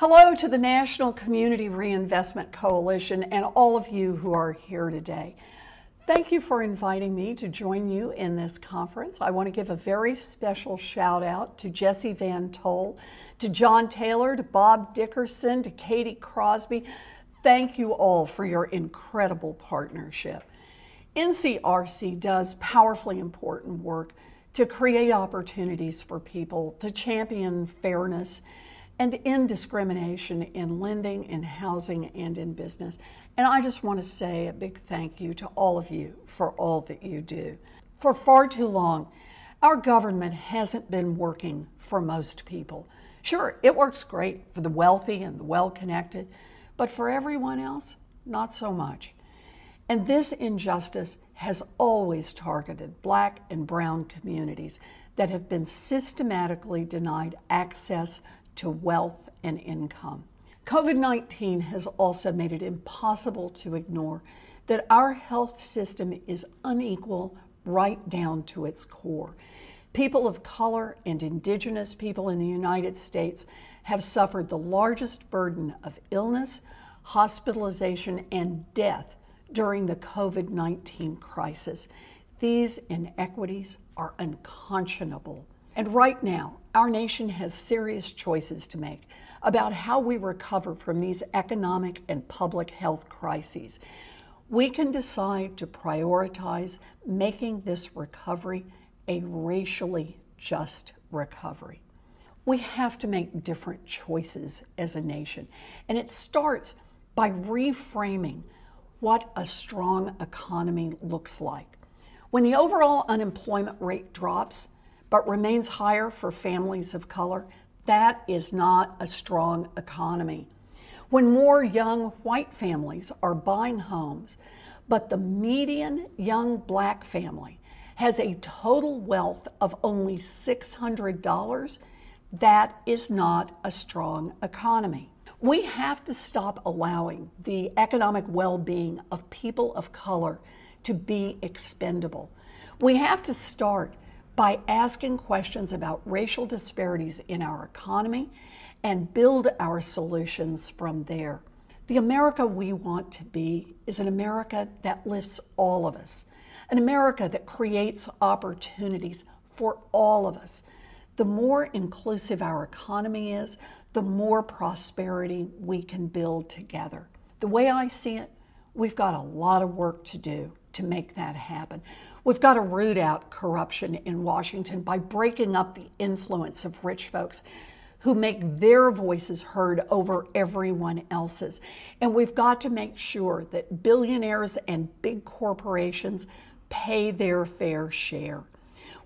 Hello to the National Community Reinvestment Coalition and all of you who are here today. Thank you for inviting me to join you in this conference. I want to give a very special shout out to Jesse Van Toll, to John Taylor, to Bob Dickerson, to Katie Crosby. Thank you all for your incredible partnership. NCRC does powerfully important work to create opportunities for people, to champion fairness, and end discrimination in lending, in housing, and in business. And I just want to say a big thank you to all of you for all that you do. For far too long, our government hasn't been working for most people. Sure, it works great for the wealthy and the well-connected, but for everyone else, not so much. And this injustice has always targeted Black and brown communities that have been systematically denied access to wealth and income. COVID-19 has also made it impossible to ignore that our health system is unequal right down to its core. People of color and indigenous people in the United States have suffered the largest burden of illness, hospitalization, and death during the COVID-19 crisis. These inequities are unconscionable. And right now, our nation has serious choices to make about how we recover from these economic and public health crises. We can decide to prioritize making this recovery a racially just recovery. We have to make different choices as a nation, and it starts by reframing what a strong economy looks like. When the overall unemployment rate drops, but remains higher for families of color, that is not a strong economy. When more young white families are buying homes, but the median young Black family has a total wealth of only $600, that is not a strong economy. We have to stop allowing the economic well-being of people of color to be expendable. We have to start by asking questions about racial disparities in our economy and build our solutions from there. The America we want to be is an America that lifts all of us, an America that creates opportunities for all of us. The more inclusive our economy is, the more prosperity we can build together. The way I see it, we've got a lot of work to do to make that happen. We've got to root out corruption in Washington by breaking up the influence of rich folks who make their voices heard over everyone else's. And we've got to make sure that billionaires and big corporations pay their fair share.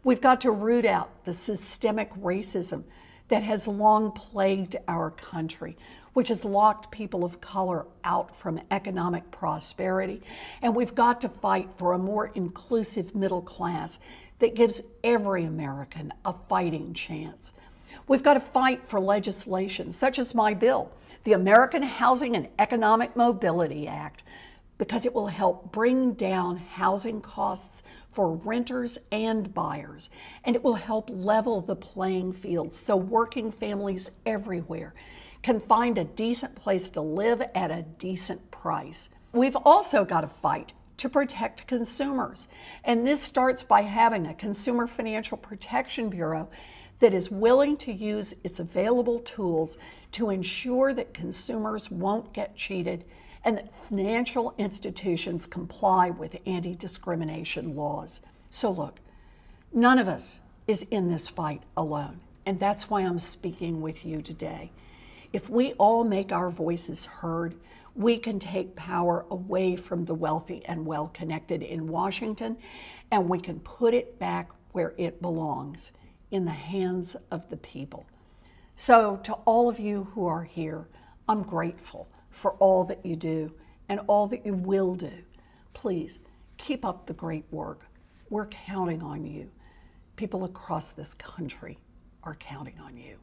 We've got to root out the systemic racism that has long plagued our country, which has locked people of color out from economic prosperity. And we've got to fight for a more inclusive middle class that gives every American a fighting chance. We've got to fight for legislation such as my bill, the American Housing and Economic Mobility Act, because it will help bring down housing costs for renters and buyers, and it will help level the playing field so working families everywhere can find a decent place to live at a decent price. We've also got to fight to protect consumers, and this starts by having a Consumer Financial Protection Bureau that is willing to use its available tools to ensure that consumers won't get cheated and that financial institutions comply with anti-discrimination laws. So look, none of us is in this fight alone, and that's why I'm speaking with you today. If we all make our voices heard, we can take power away from the wealthy and well-connected in Washington, and we can put it back where it belongs, in the hands of the people. So to all of you who are here, I'm grateful for all that you do and all that you will do. Please keep up the great work. We're counting on you. People across this country are counting on you.